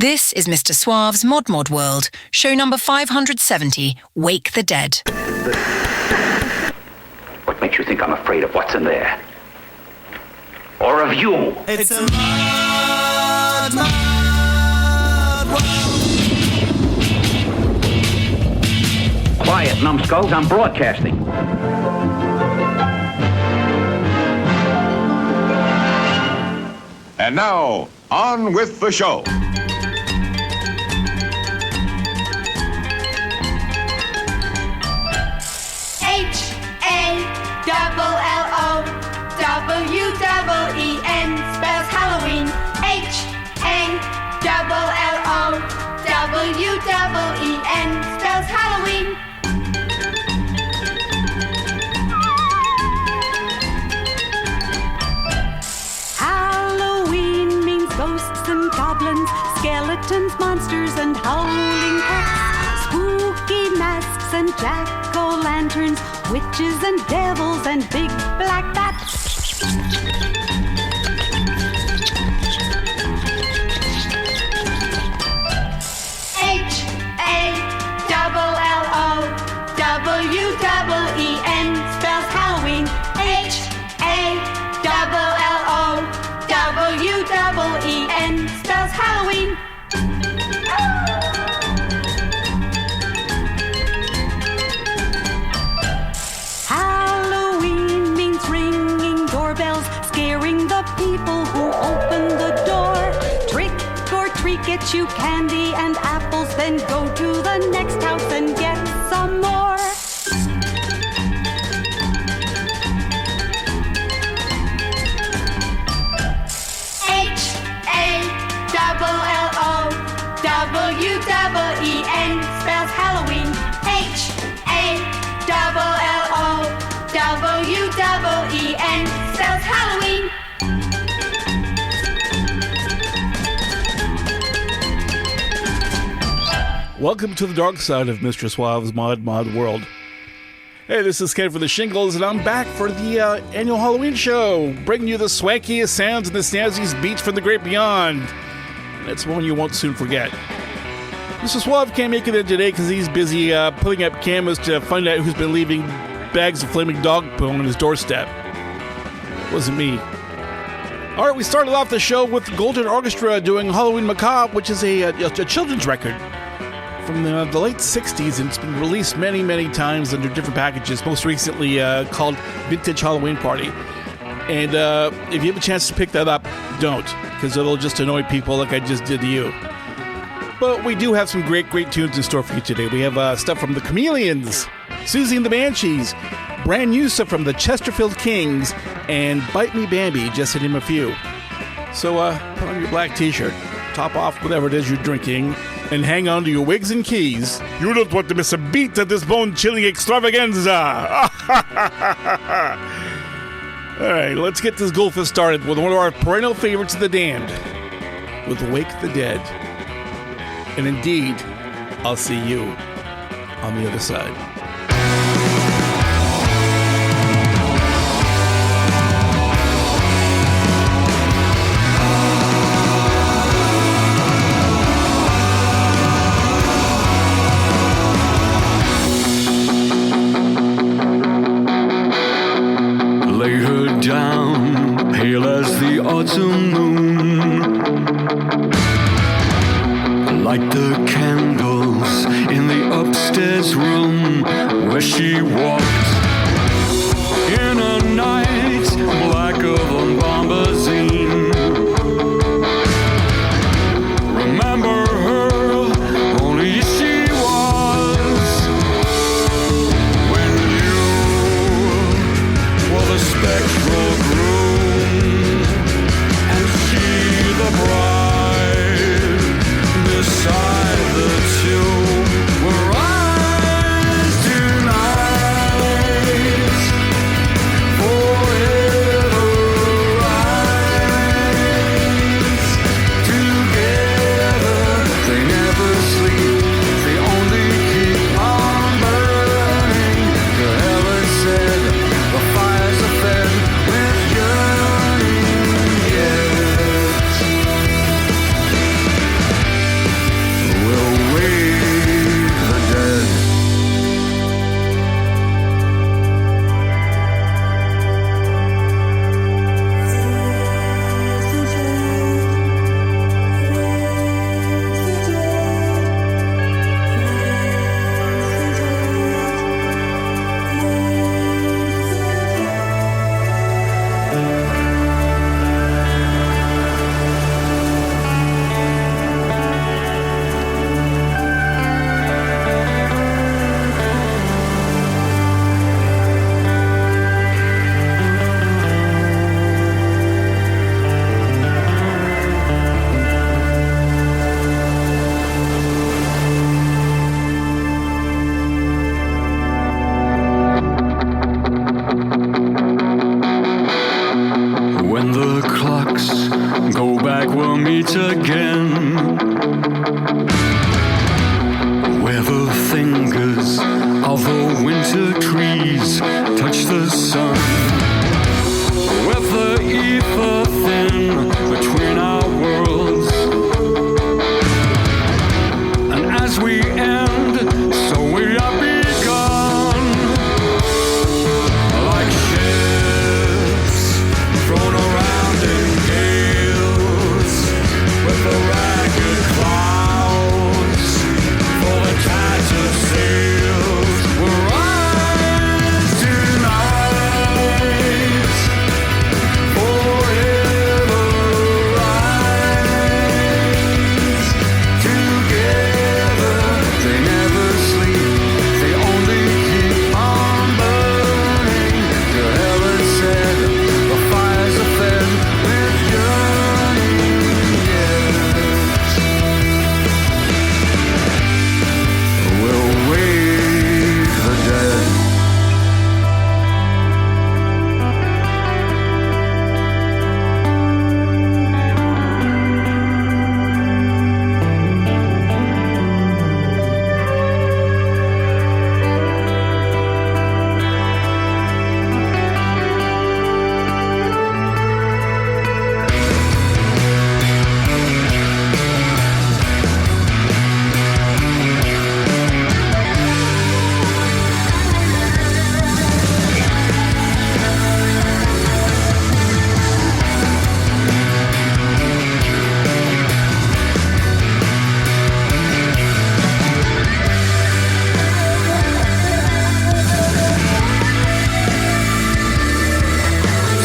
This is Mr. Suave's Mod World, show number 570, Wake the Dead. What makes you think I'm afraid of what's in there? Or of you? It's a Mod World. Quiet, numbskulls, I'm broadcasting. And now, on with the show. H-A-L-L-O-W-E-N spells Halloween. H-A-L-L-O-W-E-N spells Halloween. Halloween means ghosts and goblins, skeletons, monsters, and howling cats, spooky masks and jack-o'-lanterns, witches and devils and big black bats. H-A-L-L-O-W-E-N spells Halloween. H-A-L-L-O-W-E-N spells Halloween. Halloween means ringing doorbells, scaring the people who open the door. Trick or treat, get you candy and apples, then go to the next house and get some more. H-A-L-L-O-W-E-N spells Halloween. H-A-L-L-O-W-E-N spells Halloween. Welcome to the dark side of Mr. Suave's Mod World. Hey, this is Ken for the Shingles, and I'm back for the annual Halloween show, bringing you the swankiest sounds and the snazziest beats from the great beyond. And it's one you won't soon forget. Mr. Suave can't make it in today because he's busy putting up cameras to find out who's been leaving bags of flaming dog poo on his doorstep. It wasn't me. Alright, we started off the show with the Golden Orchestra doing Halloween Macabre, which is a children's record from the late 60s, and it's been released many, many times under different packages, most recently called Vintage Halloween Party. And if you have a chance to pick that up, don't, because it'll just annoy people like I just did to you. But we do have some great tunes in store for you today. We have stuff from the Chameleons, Susie and the Banshees, brand new stuff from the Chesterfield Kings, and Bite Me Bambi, just to name a few. So put on your black t-shirt, top off whatever it is you're drinking, and hang on to your wigs and keys. You don't want to miss a beat of this bone-chilling extravaganza. All right, let's get this goldfish started with one of our perennial favorites of the damned, with Wake the Dead. And indeed, I'll see you on the other side. Lay her down, pale as the autumn moon. Light the candles in the upstairs room where she walked in a night black of a bombazine. Remember her, only she was when you were the spectral groom and she the bride. Beside the two were eyes tonight, forever Where the fingers of the winter trees touch the sun, with the ether thin between our worlds, and as we end, so we are begun, like ships thrown around in gales, with the ragged clouds for the tides of sails. We'll rise tonight, forever rise together. They never sleep, they only keep on burning. To hell is said, the fires are fed with yearning. Yes, we'll wake the dead.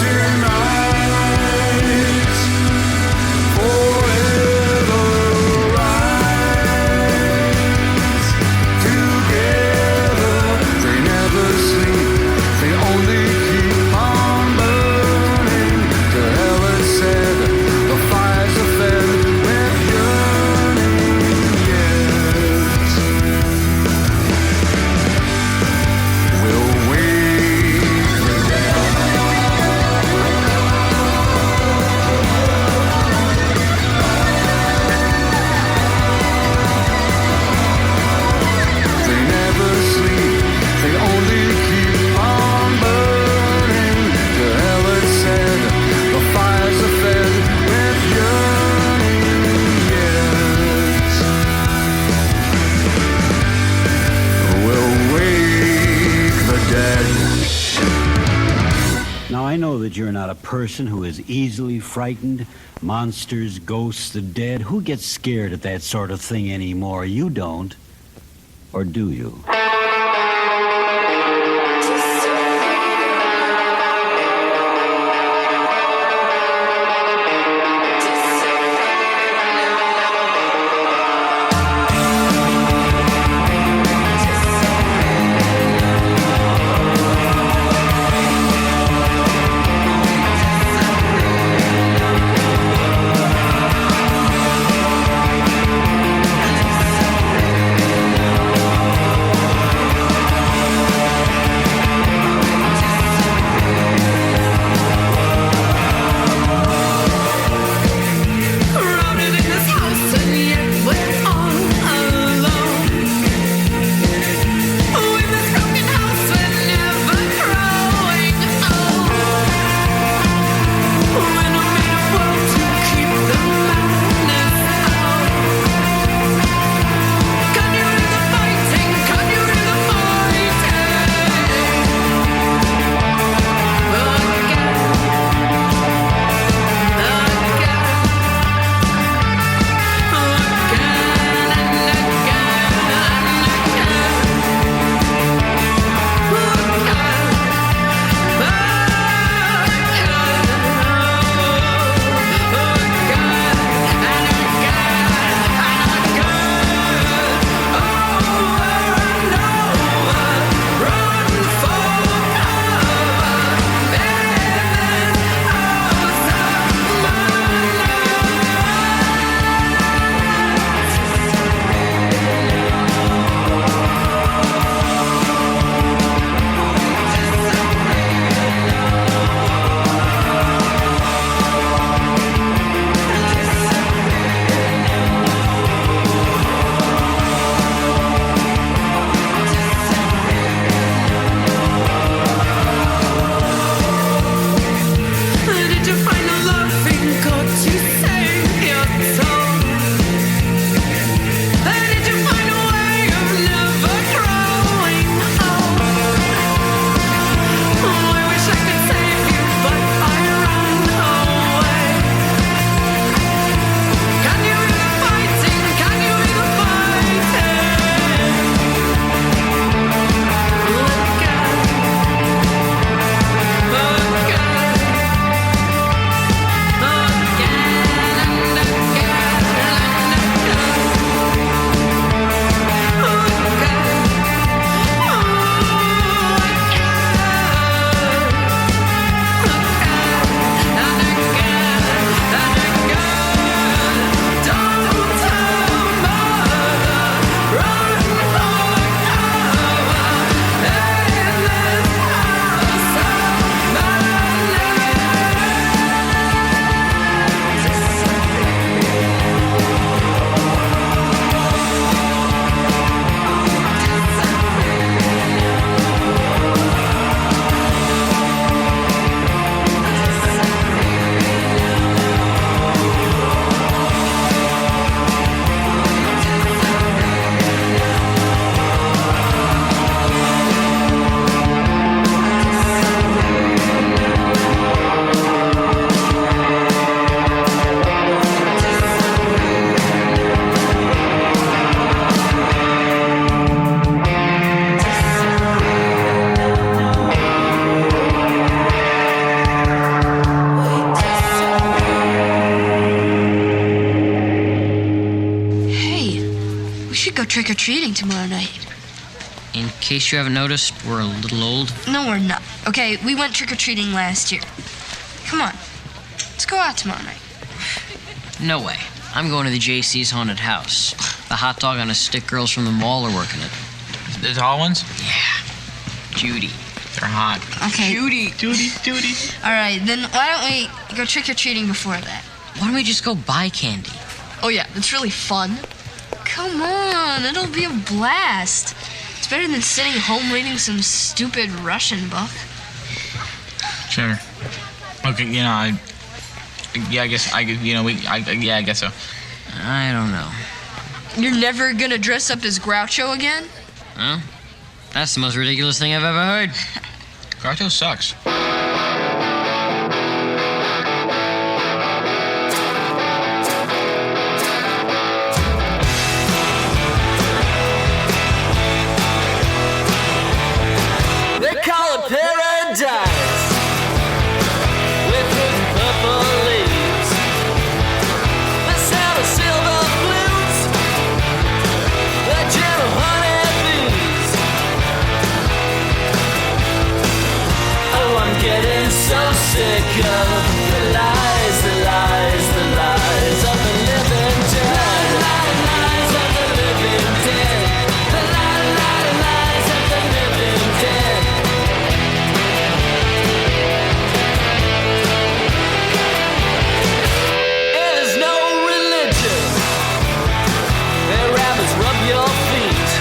Tonight, forever rise together. They never sleep, they only keep on burning. To hell is said, the fires are fed with yearning. Yes, we'll wake the dead. They never sleep, they only keep on burning. To hell is said, the fires are fed with yearning. Yes, we'll wake the dead. Now, I know that you're not a person who is easily frightened. Monsters, ghosts, the dead. Who gets scared at that sort of thing anymore? You don't. Or do you? Tonight, We should go trick-or-treating tomorrow night. In case you haven't noticed, we're a little old. No, we're not. Okay, we went trick-or-treating last year. Come on. Let's go out tomorrow night. No way. I'm going to the JC's haunted house. The hot dog on a stick girls from the mall are working it. The tall ones? Yeah. Judy. They're hot. Okay. Judy. All right, then why don't we go trick-or-treating before that? Why don't we just go buy candy? Oh, yeah, that's really fun. Come on, it'll be a blast. It's better than sitting home reading some stupid Russian book. Sure. Okay, I guess so. I don't know. You're never gonna dress up as Groucho again? Huh? That's the most ridiculous thing I've ever heard. Groucho sucks. They call it paradise with his purple leaves. The sound of silver flutes, the gentle honeybees. Oh, I'm getting so sick of the lies of the living dead. The lies of the living dead. The lies of the living dead. There's no religion. Their rabbits rub your feet.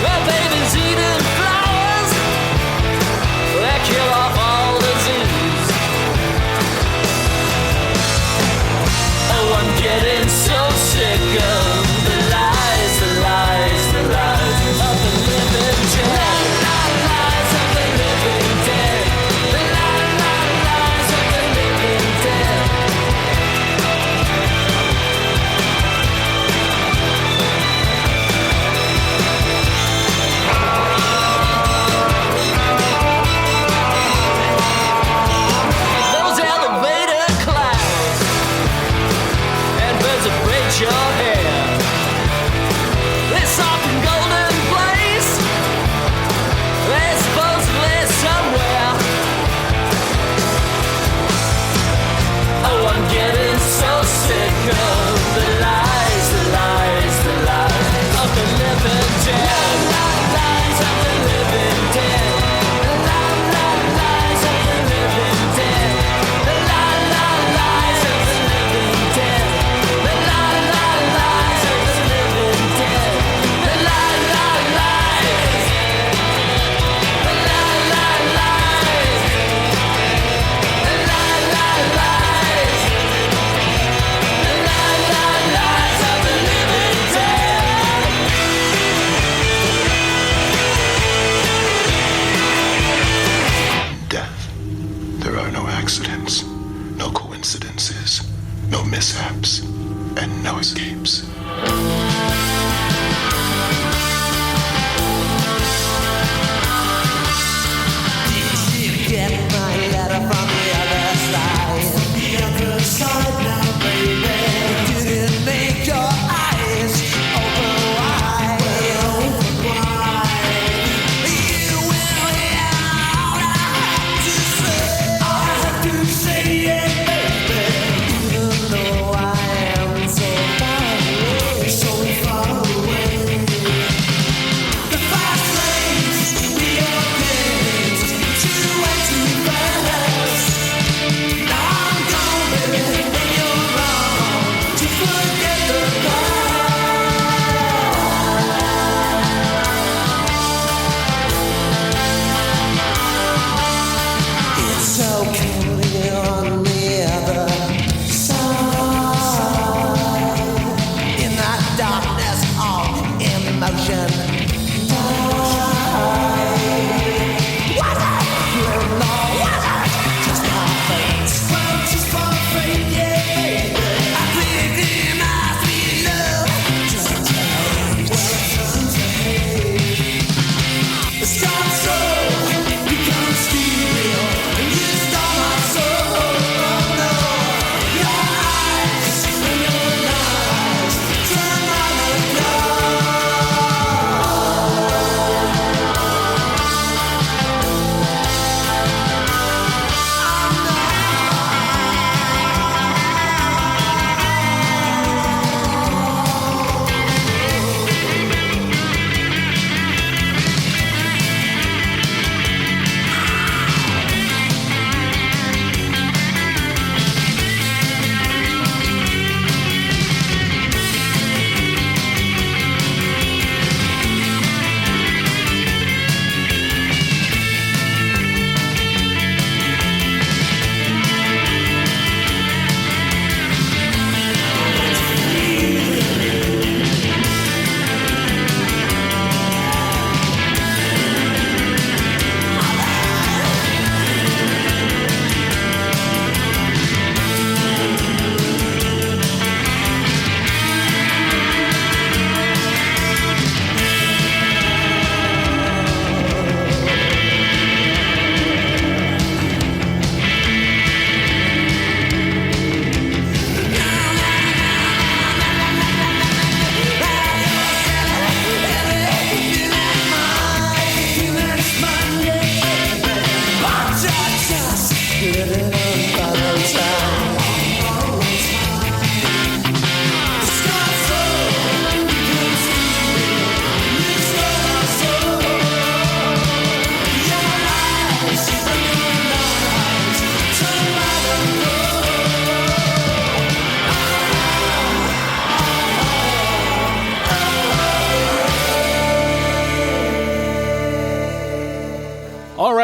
Their babies eating flowers. They kill off all disease. Oh, I'm getting so sick of the lies of the living dead. Lies of the living dead. The lies of the living dead. Those elevator clouds and birds that braid your hair. This soft and golden place, they're supposedly somewhere. Oh, I'm getting so sick of the lies of the living dead. Lies of the living dead. Lies of the living dead. The lies of the living dead. The lies of the living dead. The lies. The lies. The lies. The lies of the living dead. Death. There are no accidents, no coincidences, no mishaps, and no escapes. Did you get my letter from the other side? The other side now, baby. Did it make your eyes open wide? You will I have to say it, baby. Even though I am so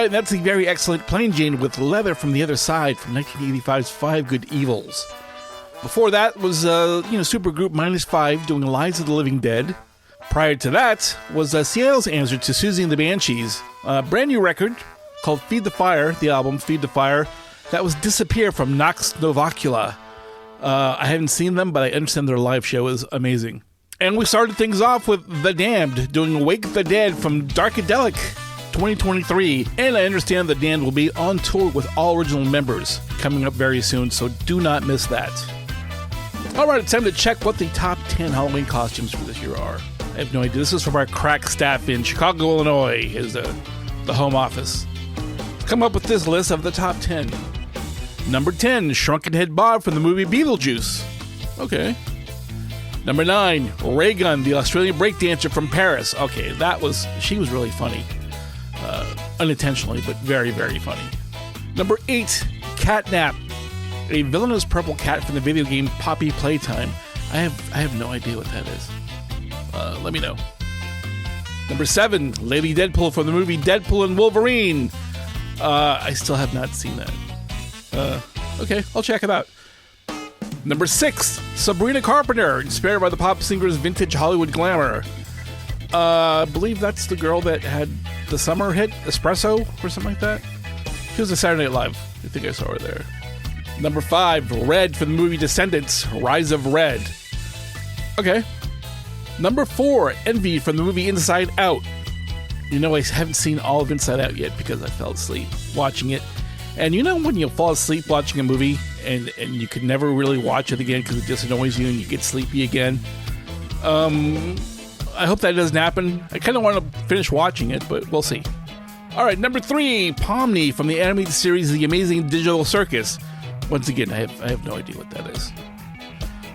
right, that's the very excellent Plain Jane with Leather from the Other Side from 1985's Five Good Evils. Before that was, supergroup -5 doing Lies of the Living Dead. Prior to that was Seattle's answer to Susie and the Banshees. A brand new record called Feed the Fire, the album Feed the Fire. That was Disappear from Nox Novacula. I haven't seen them, but I understand their live show is amazing. And we started things off with The Damned doing Wake the Dead from Darkadelic 2023. And I understand The Damned will be on tour with all original members coming up very soon, so do not miss that. All right, it's time to check what the top 10 Halloween costumes for this year are. I have no idea. This is from our crack staff in Chicago, Illinois, is the home office. Come up with this list of the top 10. Number 10, Shrunken Head Bob from the movie Beetlejuice. Okay. Number 9, Raygun, the Australian breakdancer from Paris. Okay, she was really funny. Unintentionally, but very, very funny. Number 8, Catnap, a villainous purple cat from the video game Poppy Playtime. I have no idea what that is. Let me know. Number 7, Lady Deadpool from the movie Deadpool and Wolverine. I still have not seen that. Okay, I'll check it out. Number 6, Sabrina Carpenter, inspired by the pop singer's vintage Hollywood glamour. I believe that's the girl that had the summer hit Espresso or something like that. She was a Saturday Night Live. I think I saw her there. Number 5, Red from the movie Descendants, Rise of Red. Okay. Number 4, Envy from the movie Inside Out. You know, I haven't seen all of Inside Out yet because I fell asleep watching it. And you know when you fall asleep watching a movie and you could never really watch it again because it just annoys you and you get sleepy again? I hope that doesn't happen. I kind of want to finish watching it, but we'll see. All right, number 3, Pomni from the animated series The Amazing Digital Circus. Once again, I have no idea what that is.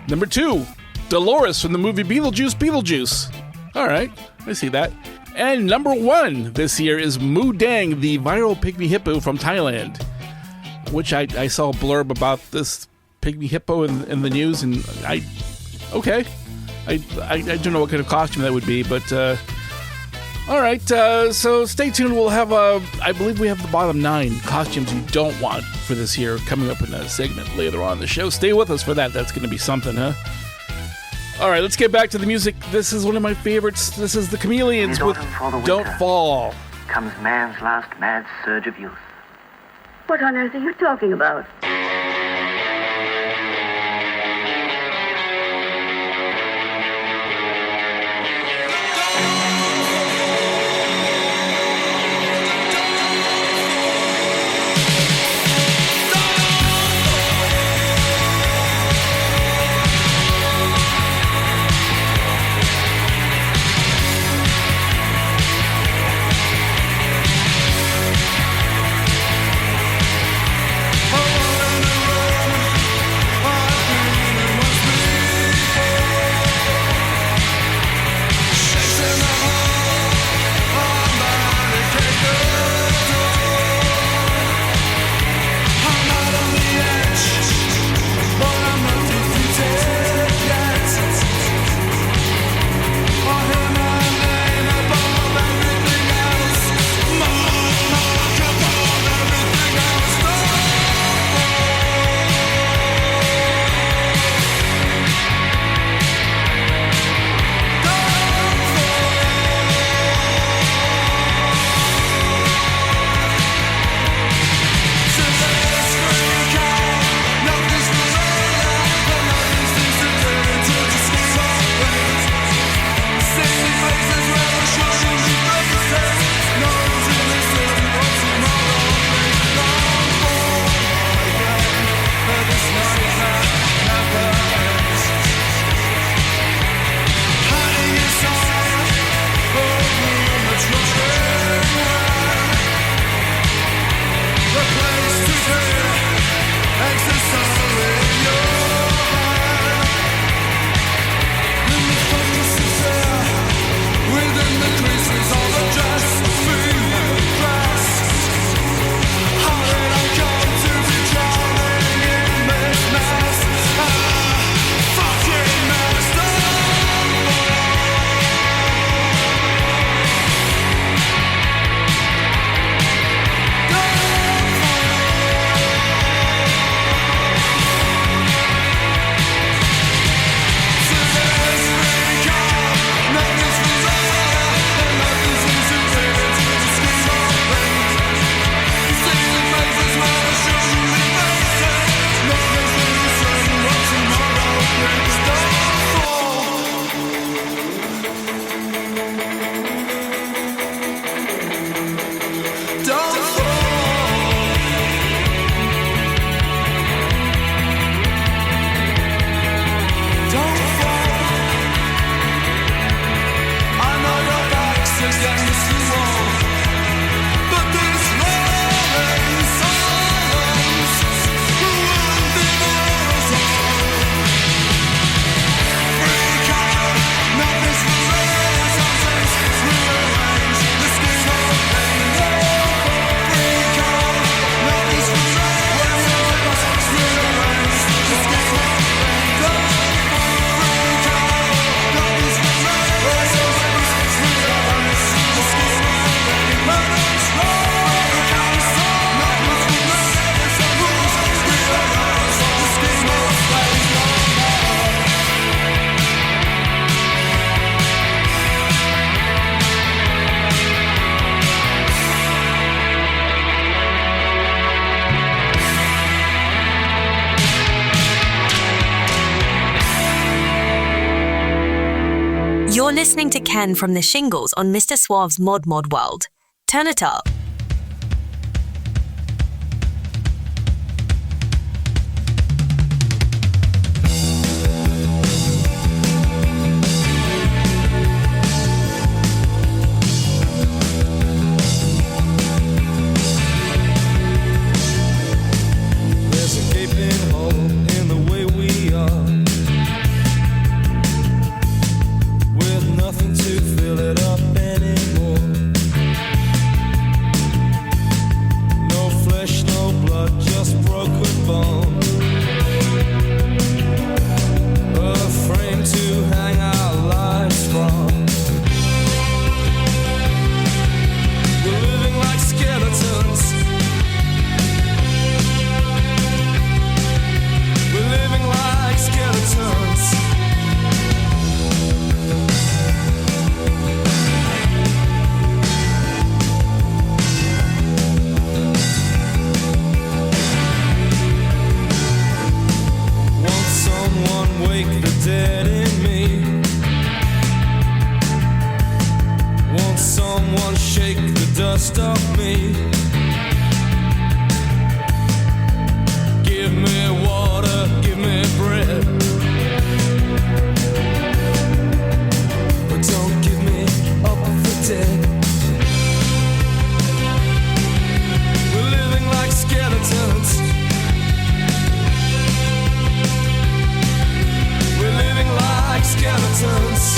Number 2, Dolores from the movie Beetlejuice. All right, I see that. And number 1 this year is Moo Dang, the viral pygmy hippo from Thailand, which I saw a blurb about this pygmy hippo in the news, and I don't know what kind of costume that would be, but all right, so stay tuned. We'll have, I believe we have the bottom 9 costumes you don't want for this year coming up in a segment later on in the show. Stay with us for that. That's going to be something, huh? All right, let's get back to the music. This is one of my favorites. This is the Chameleons with Don't Fall. Comes man's last mad surge of youth. What on earth are you talking about? Oh, You're listening to Ken from the Shingles on Mr. Suave's Mod World. Turn it up. There's a gaping hole in the way we are, with nothing to fill it up anymore. No flesh, no blood, just broken bone. A frame to hang our lives from. We're living like skeletons. We're living like skeletons. Won't someone wake the dead in me? Won't someone shake the dust off me? Give me water, give me bread, but don't give me up for dead. We're living like skeletons. We're living like skeletons.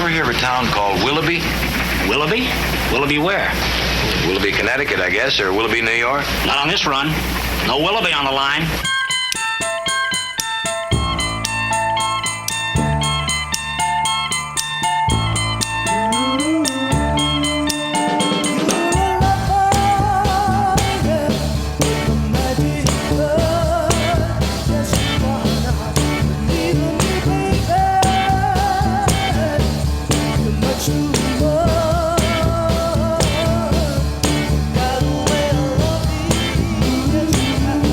Hear of a town called Willoughby? Willoughby? Willoughby where? Willoughby, Connecticut, I guess, or Willoughby, New York? Not on this run. No Willoughby on the line. Got away, I love you.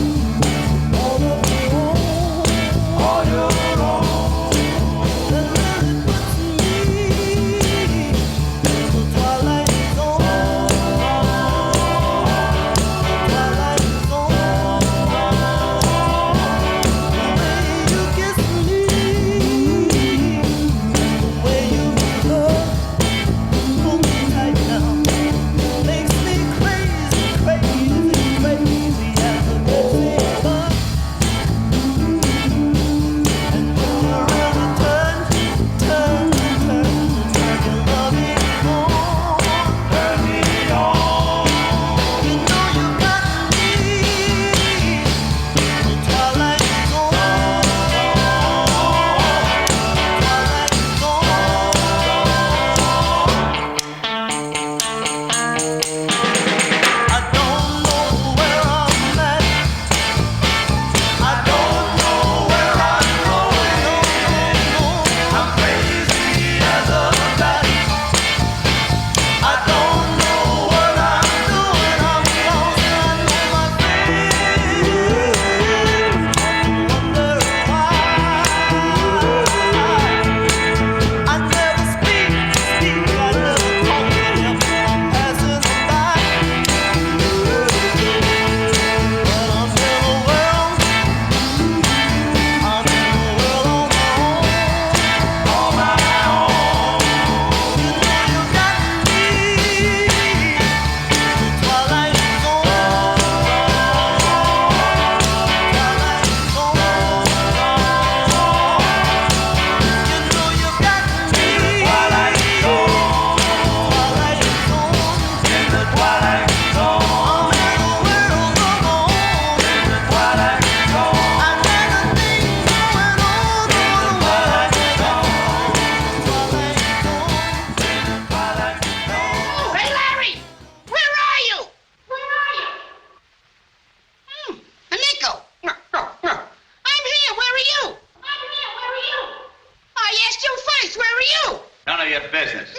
None of your business.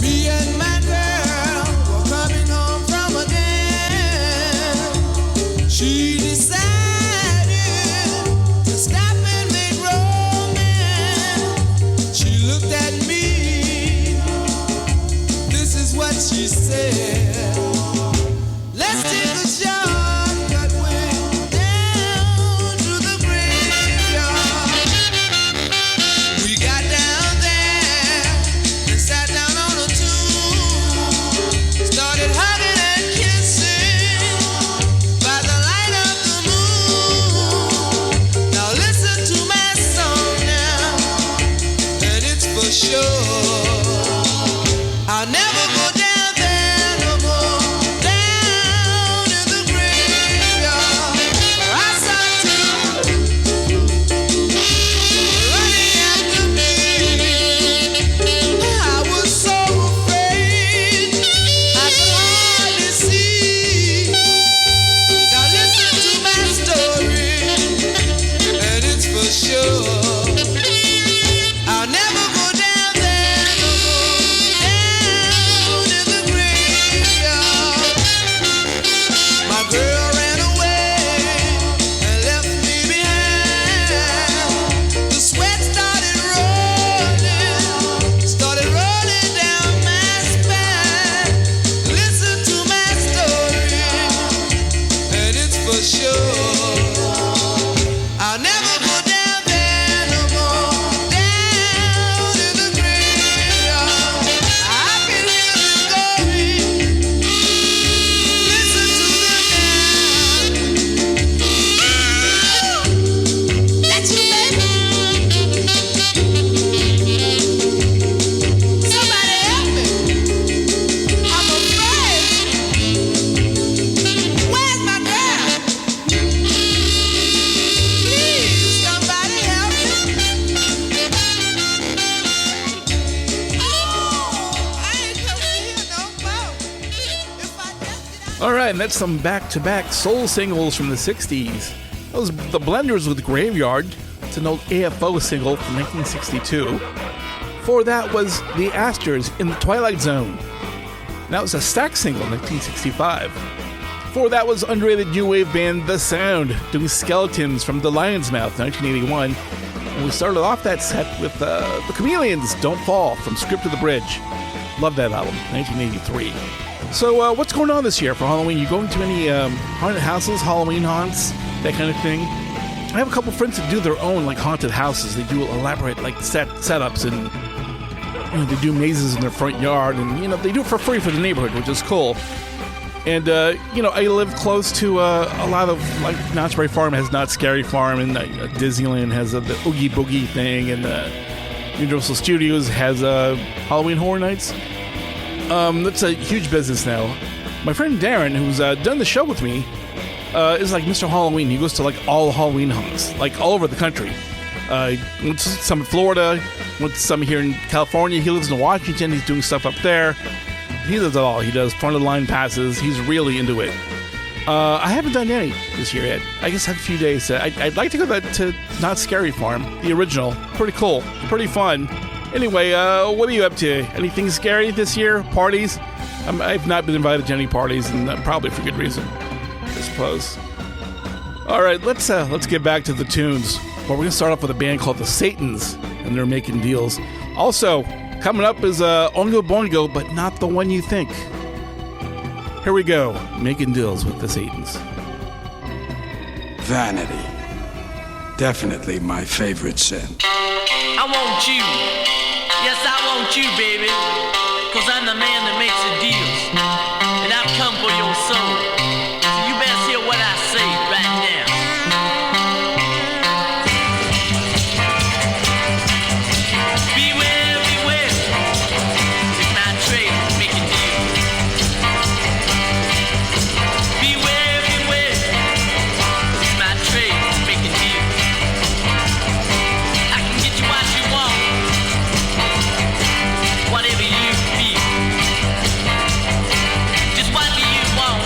Me and my girl were coming home from a dance. She decided to stop and make romance. She looked at me. This is what she said. Let's take a shortcut way down to the graveyard. We got down there and sat down on a tomb. Started hugging and kissing by the light of the moon. Now listen to my song now, and it's for sure. I'll never go down there no more. Down in the graveyard, I saw two running after me. I was so afraid I could hardly see. Now listen to my story, and it's for sure. I'll never go down there no more. Down in the graveyard. My girl ran away and left me behind. The sweat started rolling down my spine. Listen to my story, and it's for sure. I'll never go down there no more. Down in the graveyard. I can hear them going. Listen to them now. That's you, baby. Somebody help me. I'm afraid. Where's my girl? Please, somebody help me. Oh, I ain't coming here no more. If I just get out. All right, and that's some back-to-back soul singles from the 60s. That was the Blenders with Graveyard. It's an old AFO single from 1962. Before that was the Astors in the Twilight Zone. That was a Stax single, 1965. Before that was underrated new wave band The Sound, doing Skeletons from The Lion's Mouth, 1981. And we started off that set with the Chameleons, Don't Fall, from Script to the Bridge. Love that album, 1983. So what's going on this year for Halloween? You going to any haunted houses, Halloween haunts, that kind of thing? I have a couple friends that do their own like haunted houses. They do elaborate like setups, and they do mazes in their front yard, and they do it for free for the neighborhood, which is cool. And I live close to a lot of like Knott's Berry Farm has Knott's Scary Farm, and Disneyland has the Oogie Boogie thing, and Universal Studios has Halloween Horror Nights. That's a huge business now. My friend Darren, who's done the show with me, is like Mr. Halloween. He goes to like all Halloween haunts, like all over the country. Went to some in Florida, went to some here in California. He lives in Washington. He's doing stuff up there. He does it all. He does front of the line passes. He's really into it. I haven't done any this year yet. I guess I have a few days. I'd like to go to Knott's Scary Farm, the original. Pretty cool. Pretty fun. Anyway, what are you up to? Anything scary this year? Parties? I've not been invited to any parties, and probably for good reason, I suppose. All right, let's get back to the tunes. Well, we're going to start off with a band called the Satans, and they're making deals. Also, coming up is Oingo Boingo, but not the one you think. Here we go, making deals with the Satans. Vanity. Definitely my favorite sin. I want you. Yes, I want you, baby. Cause I'm the man that makes the deals. And I've come for your soul. So you best hear what I say right now. Beware, beware. It's my trade making deals. Beware, beware. It's my trade making deals. I can get you what you want. Whatever you feel. Just what do you want?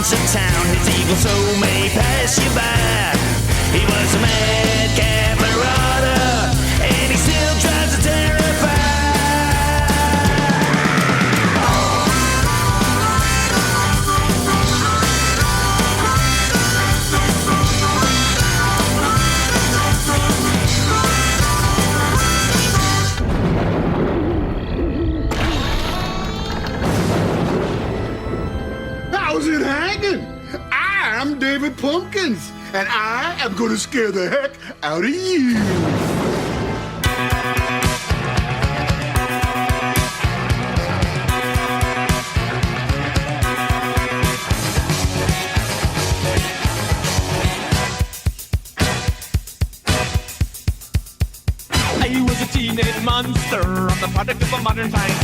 haunts a town. His evil soul may pass you by. He was a madcap marauder, and he still tries to terrify. How's it hanging? I'm David Pumpkins, and I am going to scare the heck out of you. I was a teenage monster, I'm the product of a modern time.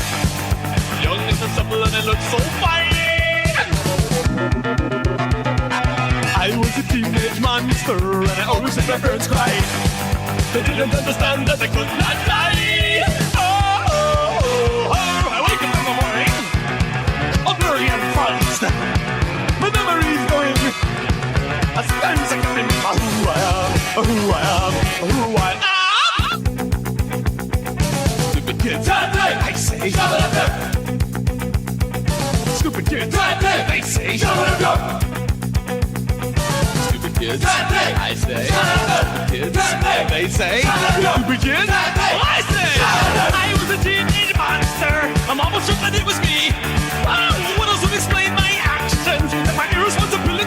Young and so supple and I looked so fine. I was a teenage monster and I always made my parents cry. They didn't understand that I could not die. Oh, I wake up in the morning, all blurry and fuzzy. My memory's going. As times I can remember who I am, who I am, who I am. Stupid kids, I say, shut it up. Stupid kids, they say, shut it up. Stupid kids, I say, stupid kids, they say, stupid kids, I say, I was a teenage monster. I'm almost sure that it was me. What else would explain my actions and my irresponsibility?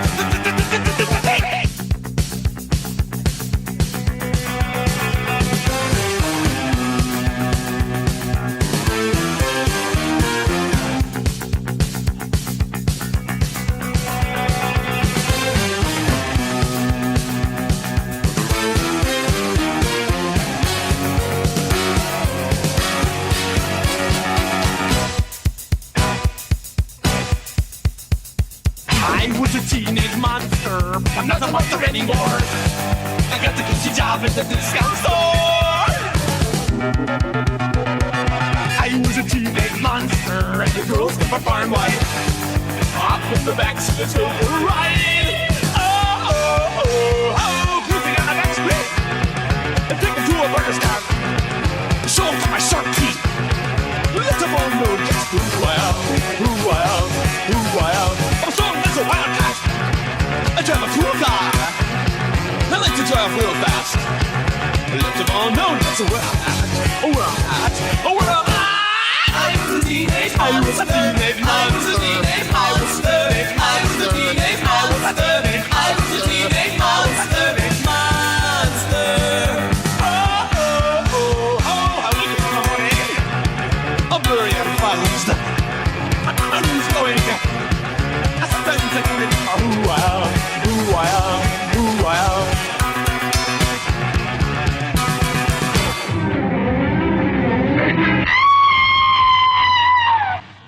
I'm not a monster anymore. I got the cushy job at the discount store. I was a teenage monster, and the girls got my farm wife. Up in the back seat, let's go for a ride. Cruising on the back street, and take it to a burger stop. Show them for my sharp teeth. Let them all know just who I am, who I am, who I am. I'm strong as a wildcat. I drive a cool car. I like to drive real fast. Let them all know that's where I'm at. Where I'm at. Where I'm at. I was a teenage monster. I was a teenage monster. I was a teenage monster. I was a teenage monster. I wake up in the morning. I'm blurry and fuzzy. I'm going. Sometimes I can remember who I am. Who I am, who I am.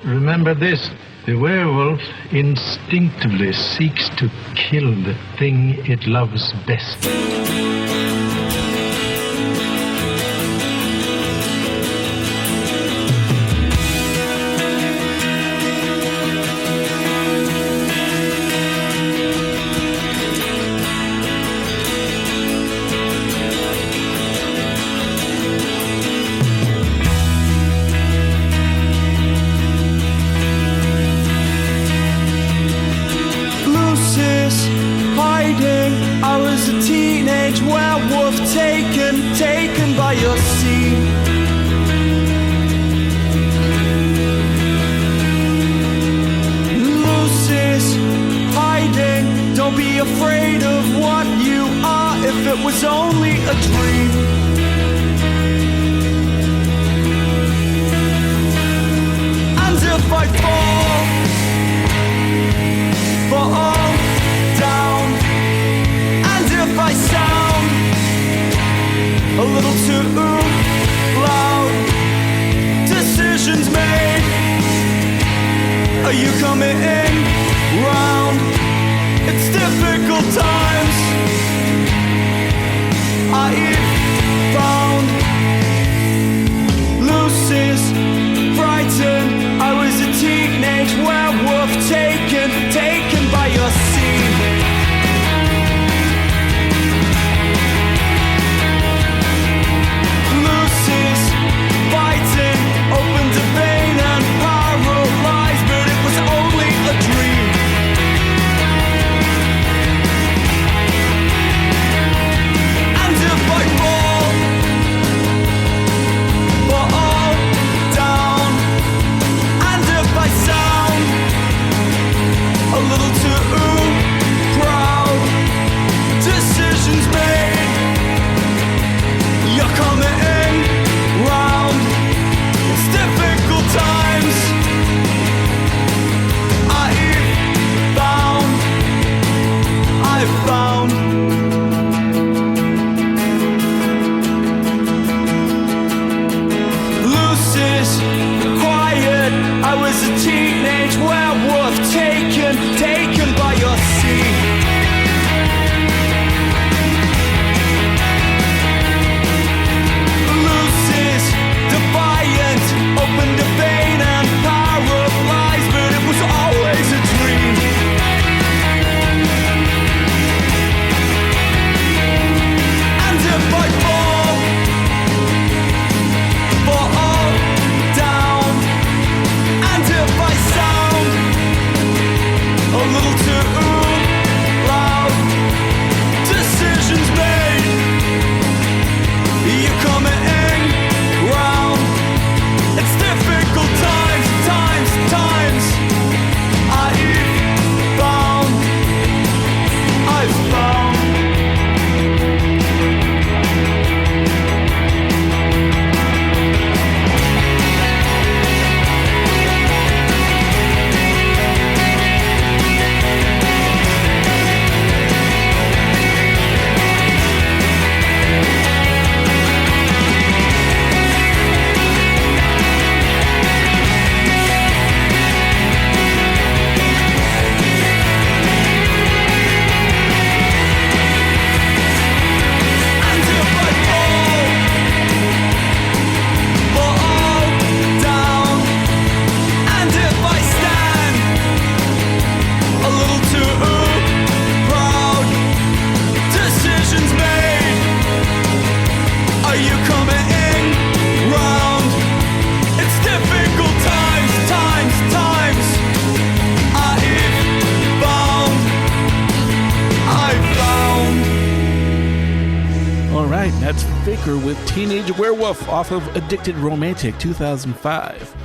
Remember this, the werewolf instinctively seeks to kill the thing it loves best. Taken by your sea. Lucy's hiding. Don't be afraid of what you are if it was only a dream. And if I fall down, and if I sound a little too loud, decisions made. Are you coming round? It's difficult times I found. Lucy's frightened. I was a teenage werewolf taken by your That's Faker with Teenage Werewolf off of Addicted Romantic 2005.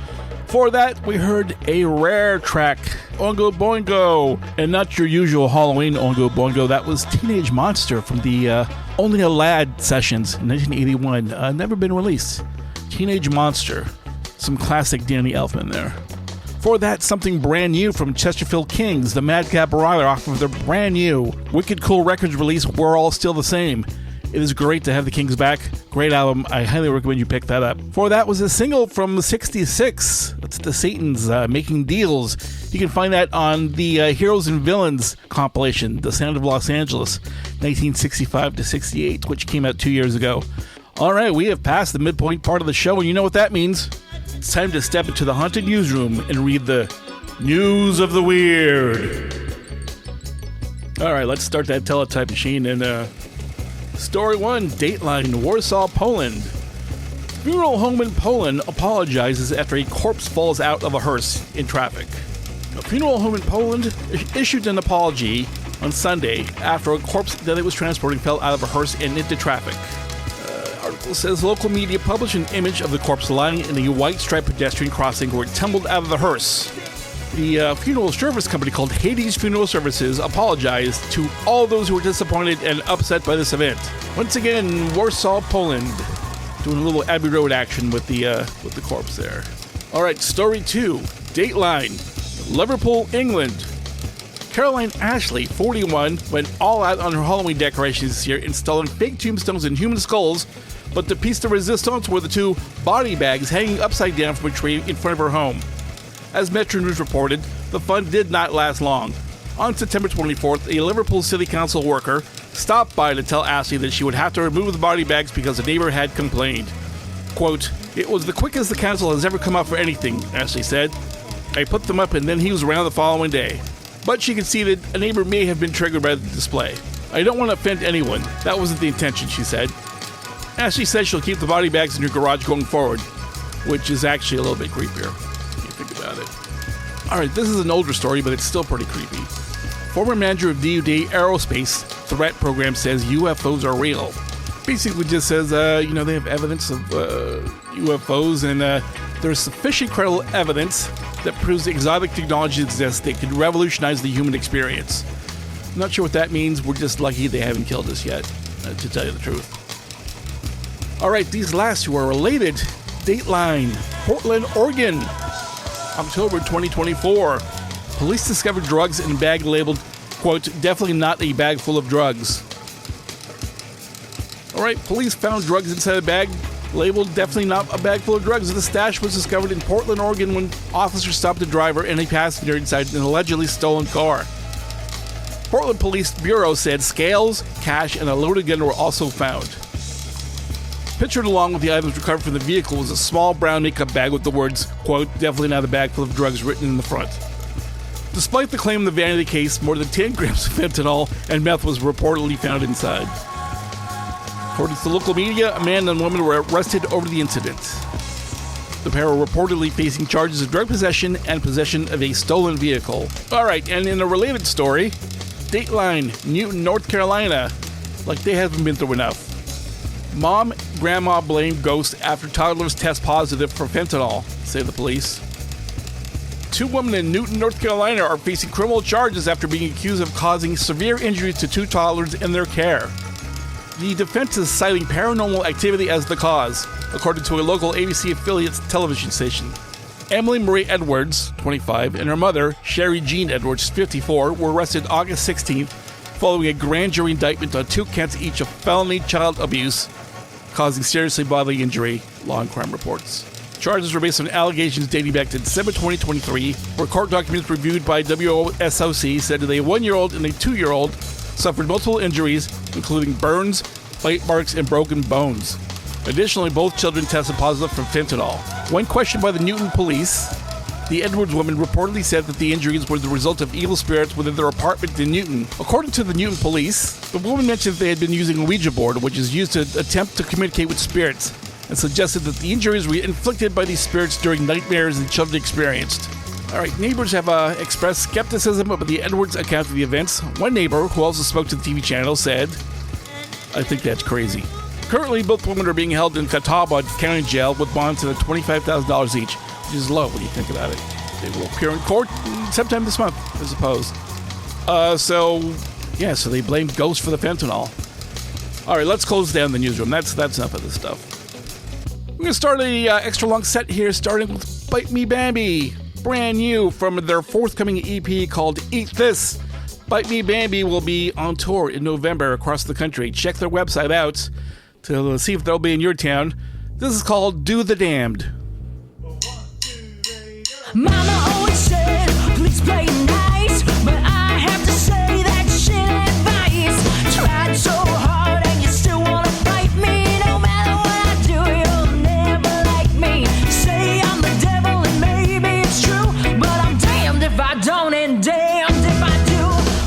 For that, we heard a rare track, Oingo Boingo, and not your usual Halloween Oingo Boingo. That was Teenage Monster from the Only a Lad sessions in 1981. Never been released. Teenage Monster. Some classic Danny Elfman there. For that, something brand new from Chesterfield Kings, the Madcap Rider, off of their brand new Wicked Cool Records release, We're All Still the Same. It is great to have the Kings back. Great album. I highly recommend you pick that up. For that was a single from '66. That's the Satans, Making Deals. You can find that on the Heroes and Villains compilation, The Sound of Los Angeles, 1965 to 68, which came out 2 years ago. All right, we have passed the midpoint part of the show, and you know what that means. It's time to step into the haunted newsroom and read the News of the Weird. All right, let's start that teletype machine and Story 1, Dateline, Warsaw, Poland. Funeral home in Poland apologizes after a corpse falls out of a hearse in traffic. A funeral home in Poland issued an apology on Sunday after a corpse that it was transporting fell out of a hearse and into traffic. Article says local media published an image of the corpse lying in a white striped pedestrian crossing where it tumbled out of the hearse. The funeral service company called Hades Funeral Services apologized to all those who were disappointed and upset by this event. Once again, Warsaw, Poland, doing a little Abbey Road action with the corpse there. All right, story 2, Dateline, Liverpool, England. Caroline Ashley, 41, went all out on her Halloween decorations this year, installing fake tombstones and human skulls, but the piece de resistance were the 2 body bags hanging upside down from a tree in front of her home. As Metro News reported, the fun did not last long. On September 24th, a Liverpool City Council worker stopped by to tell Ashley that she would have to remove the body bags because a neighbor had complained. Quote, "It was the quickest the council has ever come up for anything," Ashley said. "I put them up and then he was around the following day." But she conceded a neighbor may have been triggered by the display. "I don't want to offend anyone. That wasn't the intention," she said. Ashley said she'll keep the body bags in her garage going forward, which is actually a little bit creepier. About it. All right, this is an older story, but it's still pretty creepy. Former manager of DoD Aerospace Threat Program says UFOs are real. Basically just says, they have evidence of UFOs, and there's sufficient credible evidence that proves exotic technology exists that could revolutionize the human experience. I'm not sure what that means. We're just lucky they haven't killed us yet, to tell you the truth. All right, these last two are related. Dateline, Portland, Oregon. October 2024. Police discovered drugs in a bag labeled, quote, "definitely not a bag full of drugs." All right, police found drugs inside a bag labeled definitely not a bag full of drugs. The stash was discovered in Portland, Oregon when officers stopped a driver and a passenger inside an allegedly stolen car. Portland Police Bureau said scales, cash, and a loaded gun were also found. Pictured along with the items recovered from the vehicle was a small brown makeup bag with the words, quote, "definitely not a bag full of drugs" written in the front. Despite the claim in the vanity case, more than 10 grams of fentanyl and meth was reportedly found inside. According to local media, a man and woman were arrested over the incident. The pair were reportedly facing charges of drug possession and possession of a stolen vehicle. All right, and in a related story, Dateline, Newton, North Carolina, like they haven't been through enough. Mom, grandma blame ghost after toddlers test positive for fentanyl, say the police. 2 women in Newton, North Carolina are facing criminal charges after being accused of causing severe injuries to 2 toddlers in their care. The defense is citing paranormal activity as the cause, according to a local ABC affiliate television station. Emily Marie Edwards, 25, and her mother, Sherry Jean Edwards, 54, were arrested August 16th following a grand jury indictment on 2 counts each of felony child abuse causing seriously bodily injury, law and crime reports. Charges were based on allegations dating back to December 2023, where court documents reviewed by WSOC said that a 1-year-old and a 2-year-old suffered multiple injuries, including burns, bite marks, and broken bones. Additionally, both children tested positive for fentanyl. When questioned by the Newton police, the Edwards woman reportedly said that the injuries were the result of evil spirits within their apartment in Newton. According to the Newton police, the woman mentioned that they had been using a Ouija board, which is used to attempt to communicate with spirits, and suggested that the injuries were inflicted by these spirits during nightmares the children experienced. All right, neighbors have expressed skepticism about the Edwards account of the events. One neighbor, who also spoke to the TV channel, said, "I think that's crazy." Currently, both women are being held in Catawba County Jail with bonds of $25,000 each, which is low when you think about it. They will appear in court sometime this month, I suppose. So they blame ghosts for the fentanyl. All right, let's close down the newsroom. That's enough of this stuff. We're going to start a extra long set here, starting with Bite Me Bambi. Brand new from their forthcoming EP called Eat This. Bite Me Bambi will be on tour in November across the country. Check their website out to see if they'll be in your town. This is called Do the Damned. Mama always said, please play nice, but I have to say that shit advice. Tried so hard and you still wanna fight me. No matter what I do, you'll never like me. Say I'm the devil and maybe it's true, but I'm damned if I don't and damned if I do.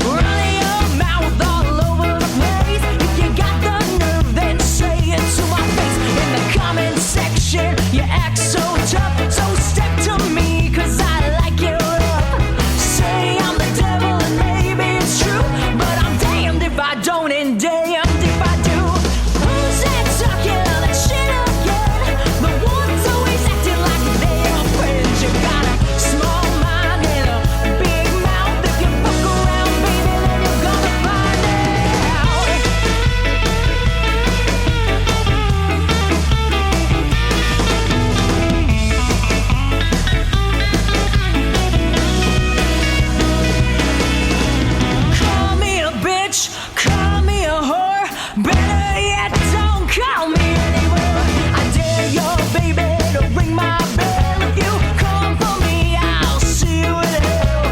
Running your mouth all over the place. If you got the nerve, then say it to my face. In the comment section, you act so tough, so step to me, 'cause I like you up. Say I'm the devil and maybe it's true, but I'm damned if I don't and damned if I do. Who's that talking that shit again? The ones always acting like they're friends. You got a small mind and a big mouth. If you fuck around, baby, then you're gonna find out. Call me a bitch, call me a whore. Better yet, don't call me anymore. I dare your baby to ring my bell. If you come for me, I'll see you in hell.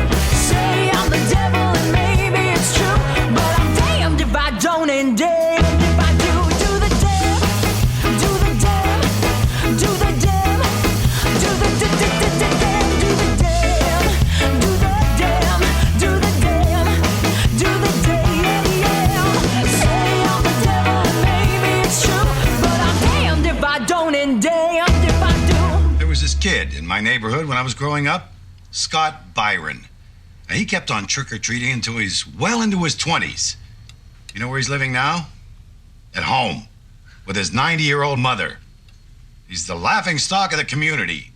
Say I'm the devil and maybe it's true, but I'm damned if I don't and damned if I do. Do the damn, do the damn, do the damn, do the damn, do the damn, do the damn, do the damn, do the damn, yeah. Say I'm the devil and maybe it's true, but I'm damned if I don't and damned if I do. There was this kid in my neighborhood when I was growing up, Scott Byron. Now, he kept on trick-or-treating until he's well into his 20s. You know where he's living now? At home, with his 90-year-old mother. He's the laughing stock of the community.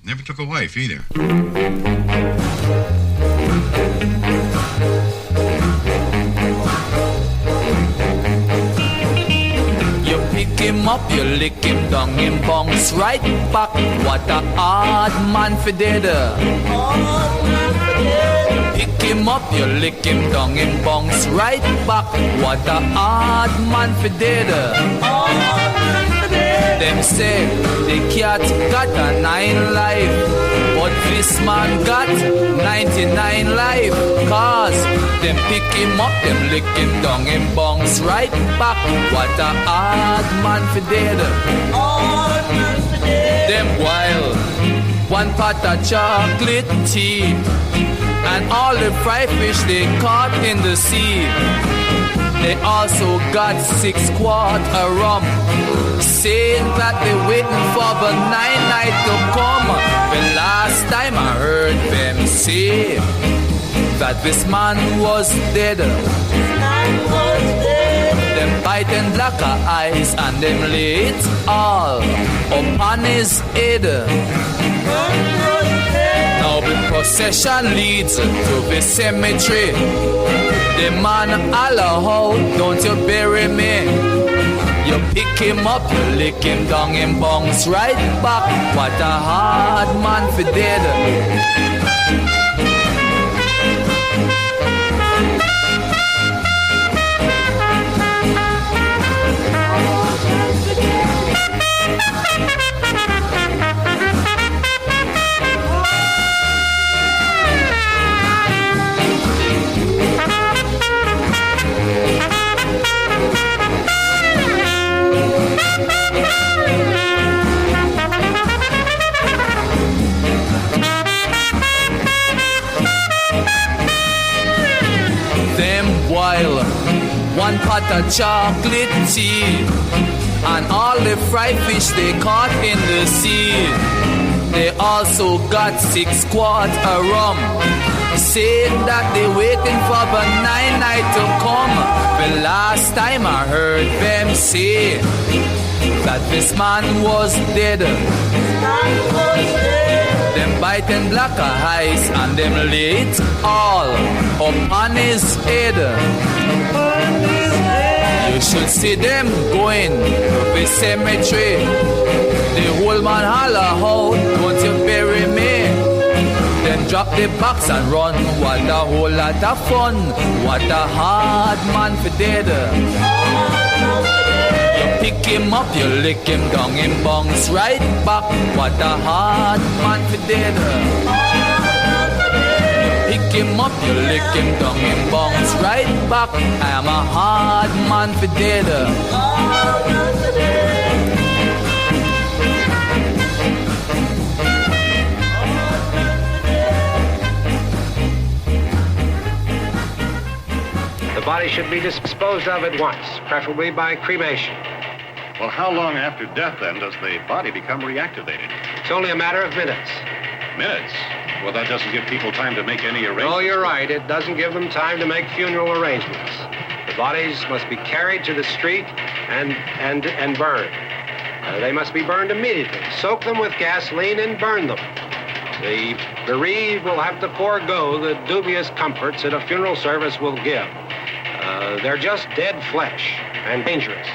Never took a wife, either. You pick him up, you lick him down, him bounce right back. What a hard man for dead. Pick him up, you lick him down, him bounce right back. What a hard man for dead. Them say the cat got a 9 life, but this man got 99 life. Cause them pick him up, them lick him down, him bounce right back. What a hard man for dead. Them wild, one pot of chocolate tea, and all the fried fish they caught in the sea. They also got 6 quart of rum, saying that they're waiting for the 9 night to come. The last time I heard them say that this man was dead. Them biting black eyes and them lay it all upon his head. Now the procession leads to the cemetery. The man holla out, don't you bury me. You pick him up, you lick him down, him bounce right back. What a hard man for dead. One pot of chocolate tea, and all the fried fish they caught in the sea. They also got 6 quart of rum, saying that they waiting for the 9 night to come. The last time I heard them say that this man was dead. Them biting black eyes and them lay it all upon his head. You should see them going to the cemetery. The whole man holler out, don't you bury me? Then drop the box and run. What a whole lot of fun. What a hard man for dead. You pick him up, you lick him down, him bounce right back. What a hard man for dead. You pick him up, you lick him down, him bounce right back. I am a hard man for dead. The body should be disposed of at once, preferably by cremation. Well, how long after death, then, does the body become reactivated? It's only a matter of minutes. Minutes? Well, that doesn't give people time to make any arrangements. Oh, you're right. It doesn't give them time to make funeral arrangements. The bodies must be carried to the street and burned. They must be burned immediately. Soak them with gasoline and burn them. The bereaved will have to forego the dubious comforts that a funeral service will give. They're just dead flesh and dangerous.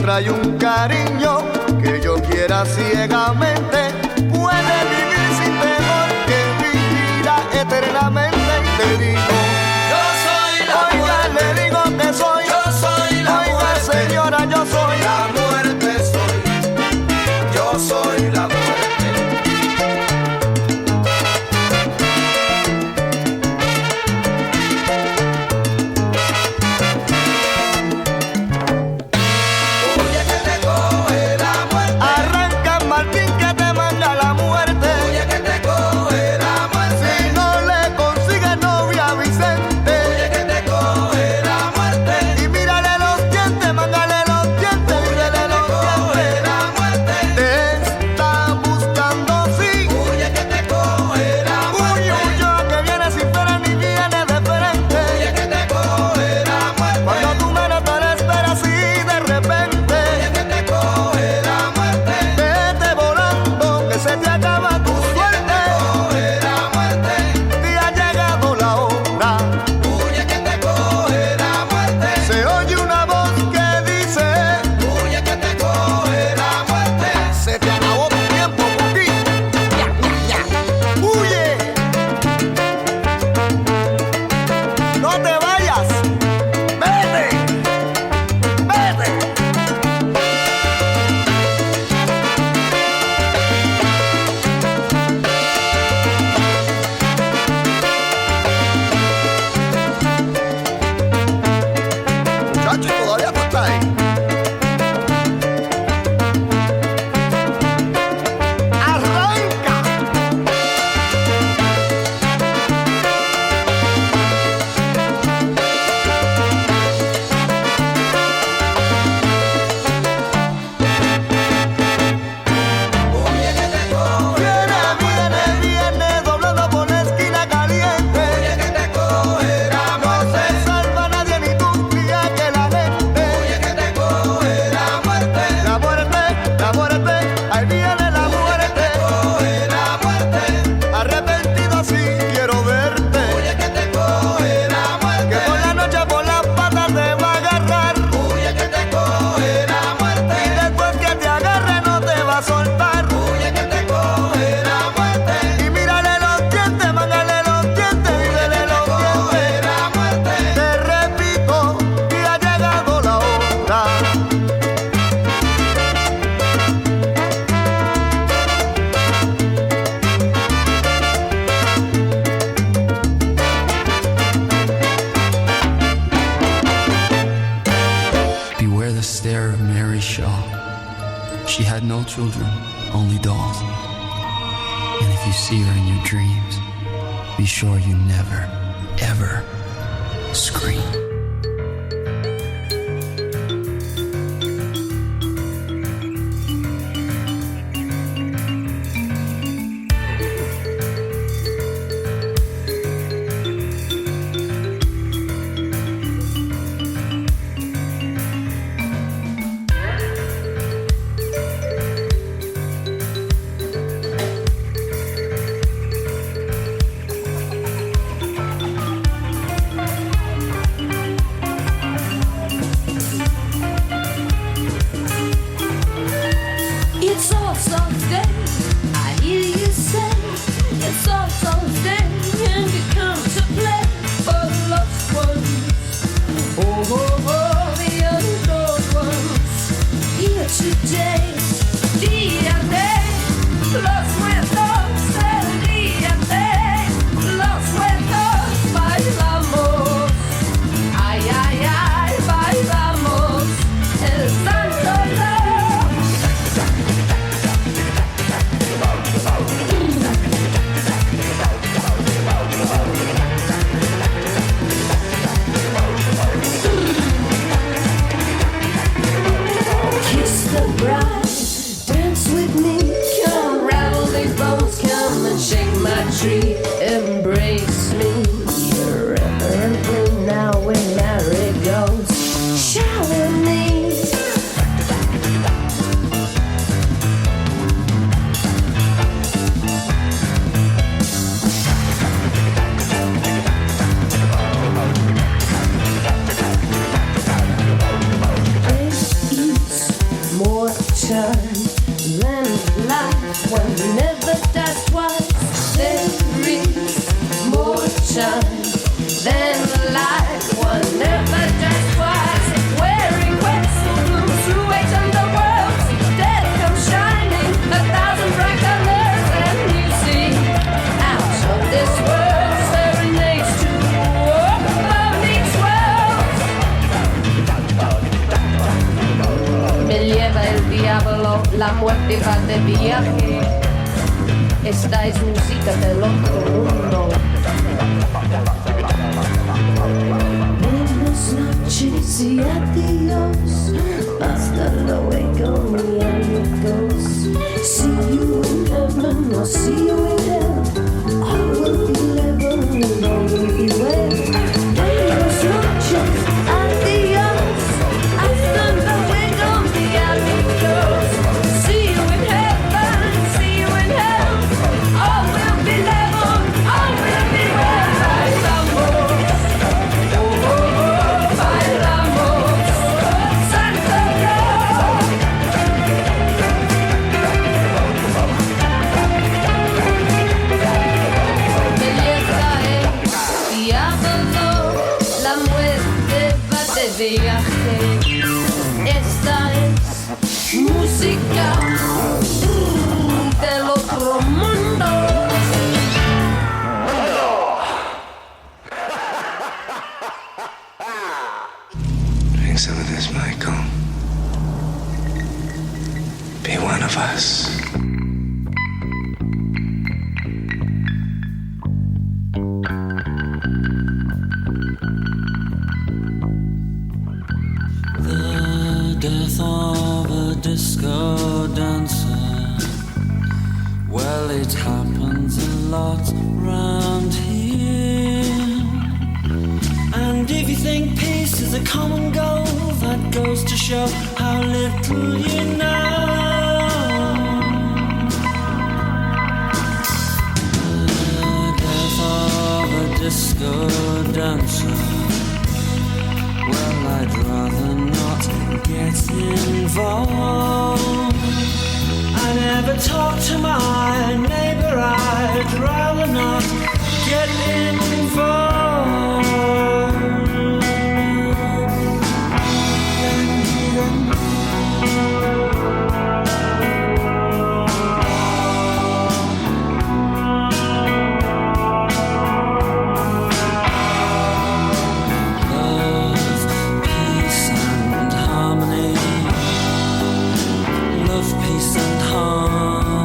Trae un cariño que yo quiera ciegamente, puede vivir sin temor, que vivirá eternamente. Y te digo, yo soy la muerte. Le digo que soy, yo soy la muerte. Señora, yo soy la muerte, yo soy la muerte. only dolls. And if you see her in your dreams, be sure you never, ever scream. It's all Sunday, I hear you say. It's all Sunday, and you come to play for the lost ones. Oh, oh, oh, the unadored ones. Here today, día de los muertos, el día de los muertos. Bailamos, ay, ay, ay, bailamos el santo love. Kiss the bride, dance with me, come rattle these bones, come and shake my tree, embrace me. You're evergreen now when married goes. Shower me. More time than life, one never dies twice. There is more time than life, one never dies twice. Wearing wetsuit blooms through age underworlds, death comes shining 1,000 bright colors, and you see out of this world serenades to love these worlds. Me lleva el diablo, la muerte va de viaje. Esta es música del otro mundo. Buenas noches y adiós. Hasta luego, mi amigos. See you in heaven or see you in hell. I will be living and all will be well. Buenas noches, adiós. Hasta luego, mi amigos. See you in heaven, see you in hell. All will be level, all will be well. Bailamos, oh, oh, oh, bailamos, Santa Claus. Belleza es diablo, la muerte va de viaje. Esta es música del otro mundo. Drink some of this, Michael. Be one of us. The death of a disco dancer. Well, it happens a lot round here. And if you think peace is a common goal, that goes to show how little you know. The death of a disco dancer. Well, I'd rather not get involved. I never talk to my neighbor, I'd rather not get involved. Love, peace and harmony.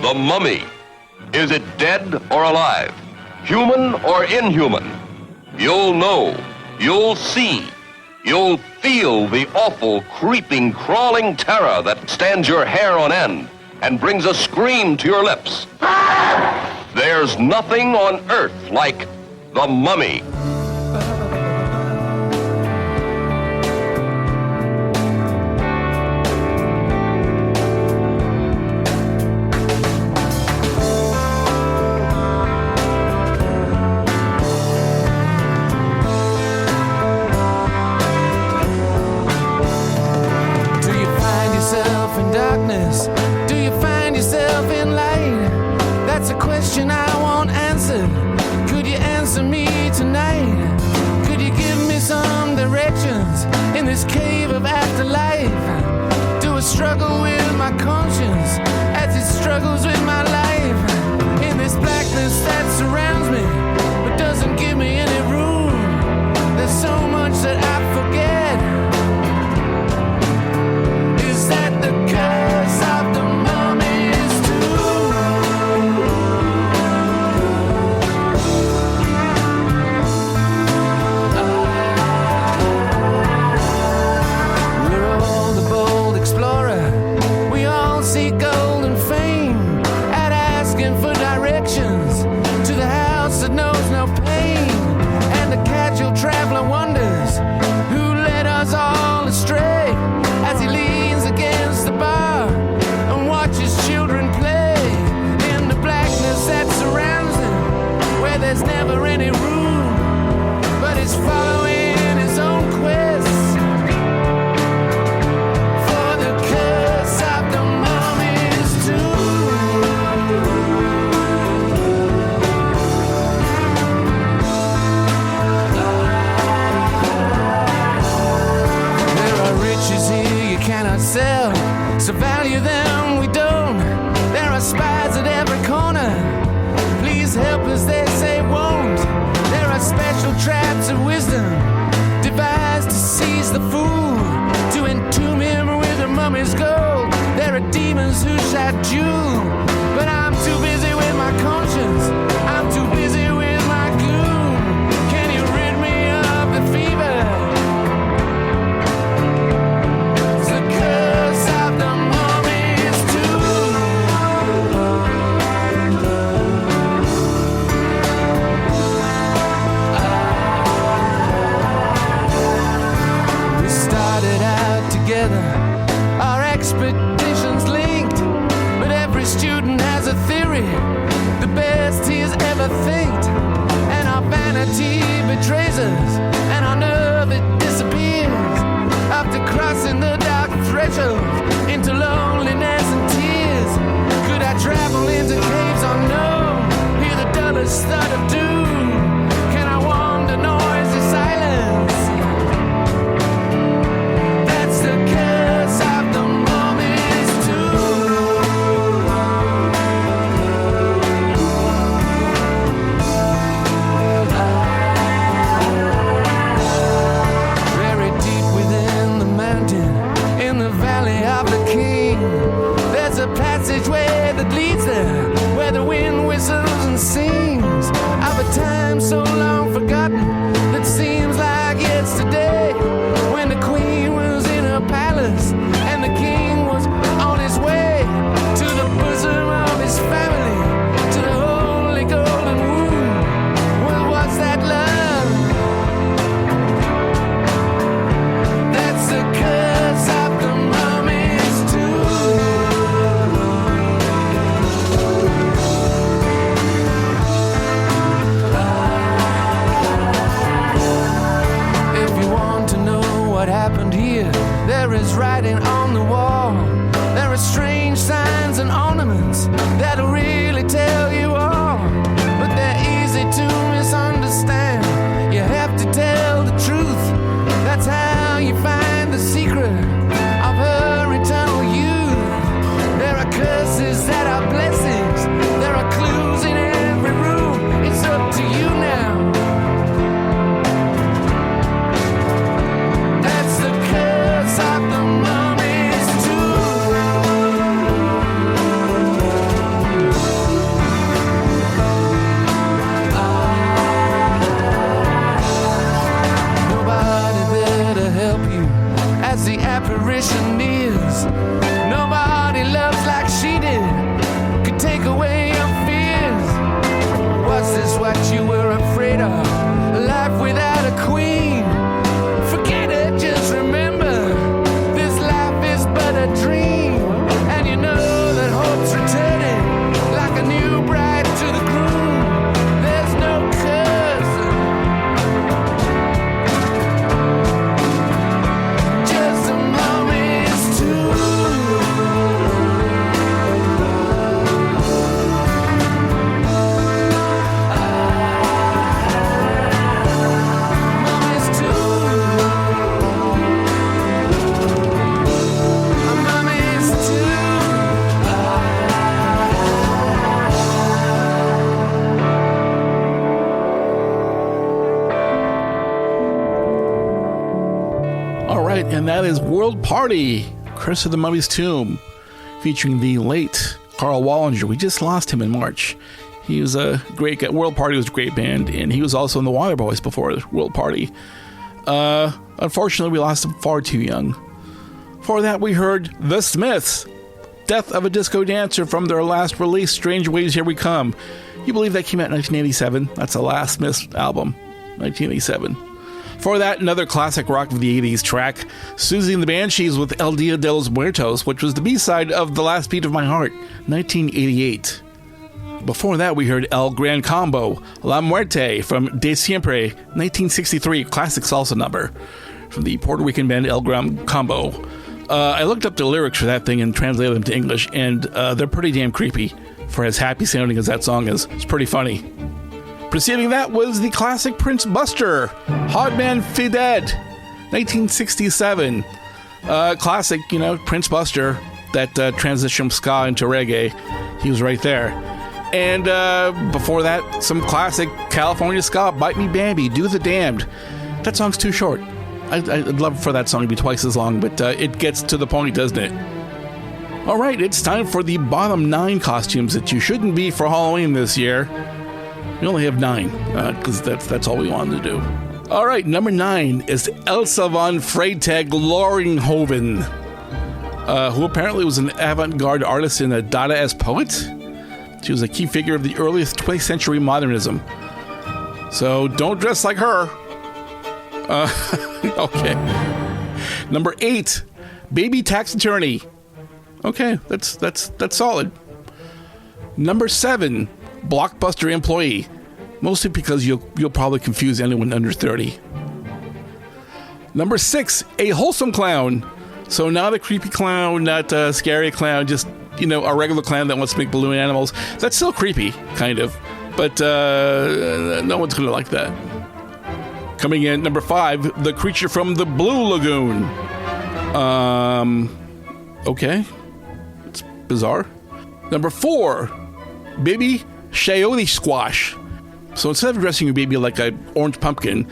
The mummy. Is it dead or alive? Human or inhuman? You'll know. You'll see. You'll feel the awful, creeping, crawling terror that stands your hair on end and brings a scream to your lips. There's nothing on earth like the mummy. Do you find yourself in light? That's a question I want answered. Could you answer me tonight? Could you give me some directions in this cave of afterlife? Do I struggle with my conscience as it struggles with my life? In this blackness that surrounds me but doesn't give me any room, there's so much that I forget. Is that the curse of the mummies too? We're all the bold explorer. We all seek gold and fame, at asking for directions to the house that knows no pain. And the casual traveler wonders who led us all astray as he leans against the bar and watches children play in the blackness that surrounds him, where there's never any room, but he's following his own quest for the curse of the mummies too. There are riches here you cannot sell, so value them we don't. There are spies at every corner, please help us they say won't. There are special traps of wisdom devised to seize the fool, to entomb him with a mummy's gold. There are demons who shout Jewel, but I'm too busy with my conscience, I'm too busy with my gloom. Can you rid me of the fever? It's the curse of the mummies too. We started out together, our expeditions linked, but every student has a theory, the best he has ever thinked. And our vanity betrays us, and our nerve it disappears after crossing the dark threshold into loneliness and tears. Could I travel into caves unknown, hear the dullest thud of doom? Can I wander noisy silence? That's the curse of the mummies too. Very deep within the mountain, in the valley and years. Nobody loves like she did. Could take away your fears. Was this what you were afraid of? A life without a queen? Forget it, just remember, this life is but a dream. And you know that hope's returning like a new bride to the groom. There's no cousin, just a mommy's And that is World Party, Curse of the Mummy's Tomb, featuring the late Carl Wallinger. We just lost him in March. He was a great guy. World Party was a great band, and he was also in the Waterboys before World Party. Unfortunately, we lost him far too young. For that, we heard The Smiths, Death of a Disco Dancer, from their last release, Strange Ways Here We Come. You believe that came out in 1987? That's the last Smiths album, 1987. For that, another classic rock of the 80s track, Susie and the Banshees with El Dia de los Muertos, which was the B-side of The Last Beat of My Heart, 1988. Before that, we heard El Gran Combo, La Muerte from De Siempre, 1963, classic salsa number from the Puerto Rican band El Gran Combo. I looked up the lyrics for that thing and translated them to English, and they're pretty damn creepy for as happy sounding as that song is. It's pretty funny. Preceding that was the classic Prince Buster, Hodman Fided, 1967. Classic, Prince Buster, that transition from ska into reggae. He was right there. And before that, some classic California ska, Bite Me Bambi, Do the Damned. That song's too short. I'd love for that song to be twice as long, but it gets to the point, doesn't it? All right, it's time for the bottom 9 costumes that you shouldn't be for Halloween this year. We only have 9, because that's all we wanted to do. All right, number 9 is Elsa von Freytag Loringhoven, who apparently was an avant-garde artist and a Dadaist poet. She was a key figure of the earliest 20th century modernism. So don't dress like her. Okay. Number 8, Baby Tax Attorney. Okay, that's solid. Number 7, Blockbuster Employee, mostly because you'll probably confuse anyone under 30. Number 6, A Wholesome Clown. So not a creepy clown, not a scary clown, just, a regular clown that wants to make balloon animals. That's still creepy, kind of, but no one's going to like that. Coming in, number 5, The Creature from the Blue Lagoon. Okay. It's bizarre. Number 4, Baby Shayoti Squash. So instead of dressing your baby like an orange pumpkin,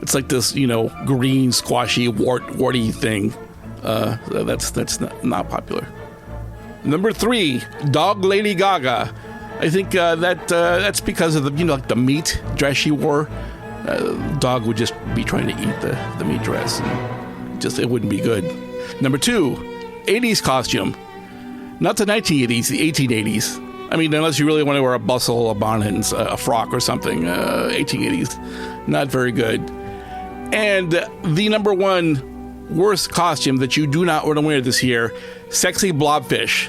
it's like this, green, squashy, warty thing. That's not popular. Number 3, Dog Lady Gaga. I think that's because of the meat dress she wore. Dog would just be trying to eat the meat dress, and it wouldn't be good. Number 2, 80s costume. Not the 1980s, the 1880s. I mean, unless you really want to wear a bustle, a bonnet, and a frock or something, 1880s, not very good. And the number 1 worst costume that you do not want to wear this year, Sexy Blobfish,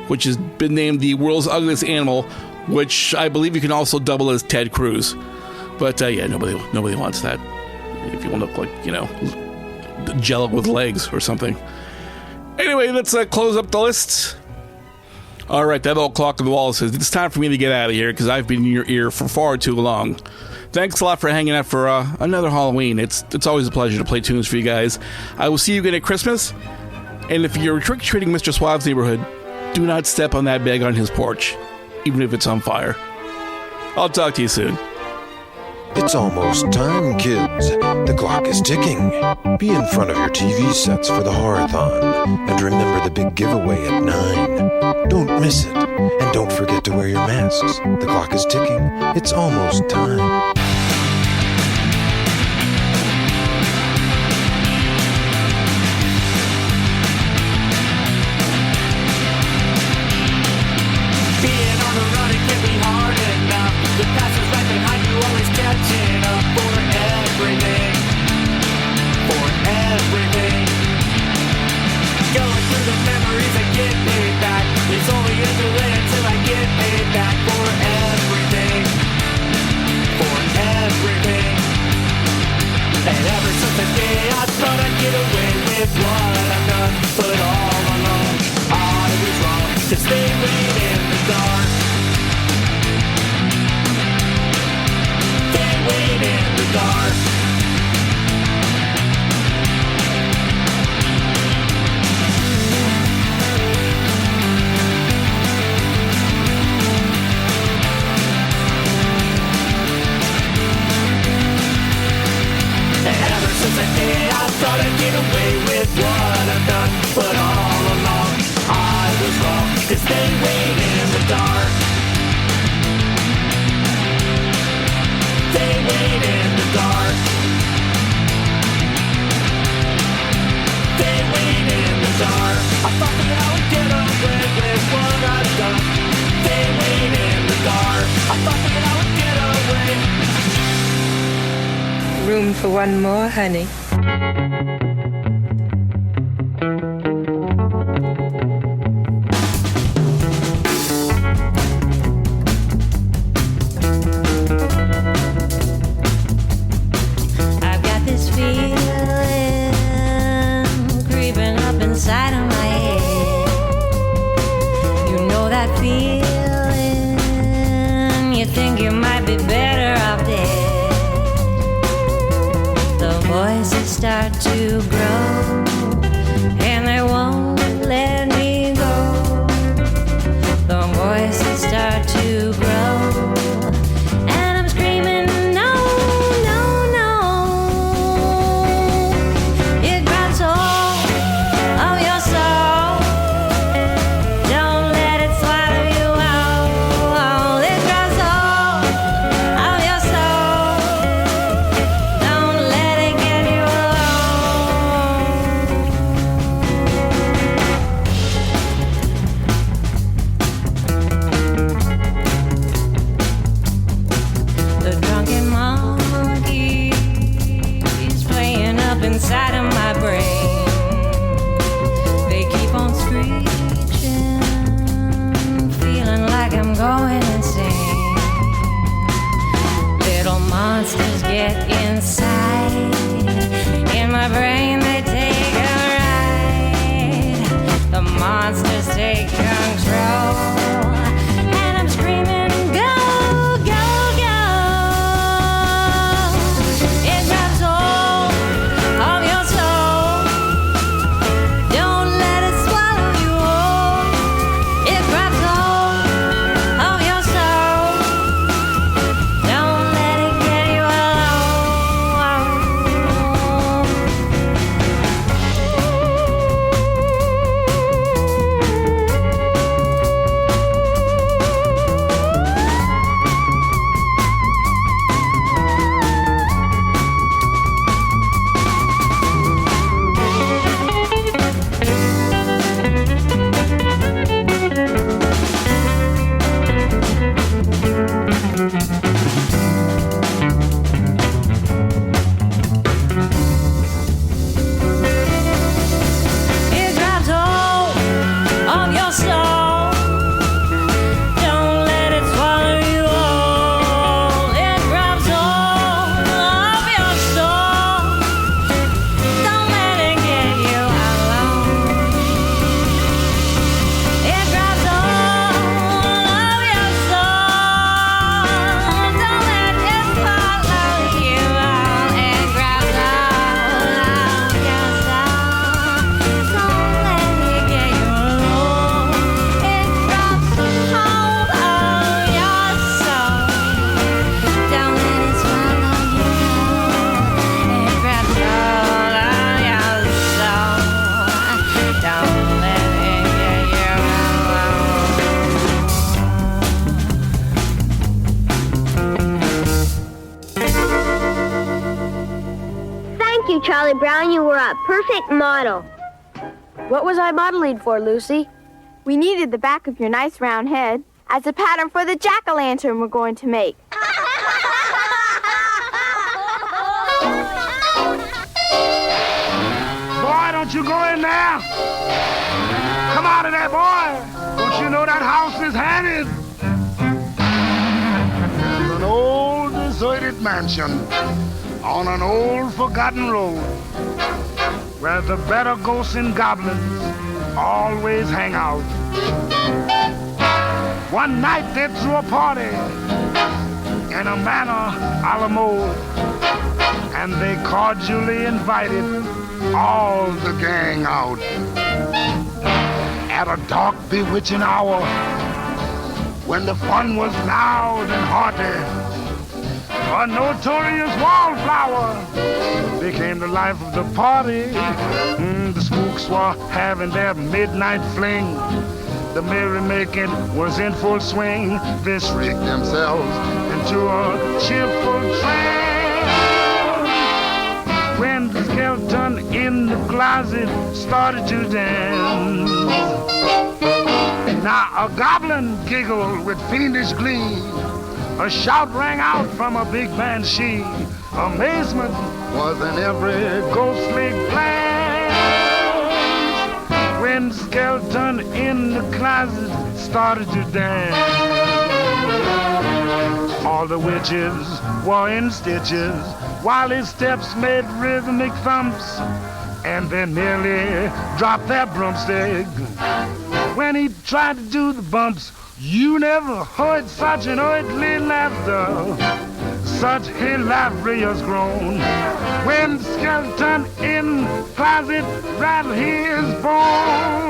which has been named the world's ugliest animal, which I believe you can also double as Ted Cruz. But yeah, nobody wants that. If you want to look like, Jello with legs or something. Anyway, let's close up the list. All right, that old clock on the wall says it's time for me to get out of here because I've been in your ear for far too long. Thanks a lot for hanging out for another Halloween. It's always a pleasure to play tunes for you guys. I will see you again at Christmas. And if you're trick-or-treating Mr. Suave's neighborhood, do not step on that bag on his porch, even if it's on fire. I'll talk to you soon. It's almost time, kids. The clock is ticking. Be in front of your TV sets for the Horathon. And remember the big giveaway at 9. Don't miss it. And don't forget to wear your masks. The clock is ticking. It's almost time. I thought that I would get away with what I've done. They wait in the dark. I thought that I would get away. Room for one more, honey. I've got this feeling creeping up inside of my head. You know that feeling, you think you might be better off dead. The voices start to grow, and they won't let me go. The voices start to grow, and I'm screaming, no, no, no. It grabs hold of your soul. Don't let it swallow you whole. It grabs hold of your soul. Don't let it get you The drunken monkey is playing up inside of my brain. They keep on screeching, feeling like I'm going insane. Little monsters get inside. In my brain they take a ride. The monsters take control. And I'm screaming, go, go, go. It grabs hold of your soul. Don't let it swallow you whole. It grabs hold of your soul. Don't let it get you alone. It grabs hold of your soul. Don't let it swallow you whole. It grabs hold of your soul. Don't let it get you alone. It grabs hold of your soul. Don't let it swallow you whole. It grabs hold of your soul. Don't let it get you alone. It grabs hold of your soul. Don't let it swallow you whole. It grabs hold of your soul. Don't let it get you Thank you, Charlie Brown. You were a perfect model. What was I modeling for, Lucy? We needed the back of your nice round head as a pattern for the jack-o'-lantern we're going to make. Boy, don't you go in there. Come out of there, boy. Don't you know that house is haunted? There's an old deserted mansion on an old forgotten road where the better ghosts and goblins always hang out. One night they threw a party in a manor a la mode, and they cordially invited all the gang out. At a dark, bewitching hour, when the fun was loud and hearty, a notorious wallflower became the life of the party. The spooks were having their midnight fling. The merrymaking was in full swing. They shrieked themselves into a cheerful trance when skeleton in the closet started to dance. Now a goblin giggled with fiendish glee. A shout rang out from a big banshee. Amazement was in every ghostly glance when the skeleton in the closet started to dance. All the witches were in stitches while his steps made rhythmic thumps, and they nearly dropped their broomstick when he tried to do the bumps. You never heard such an earthly laughter, such hilarious groan, when the skeleton in the closet rattled his bones.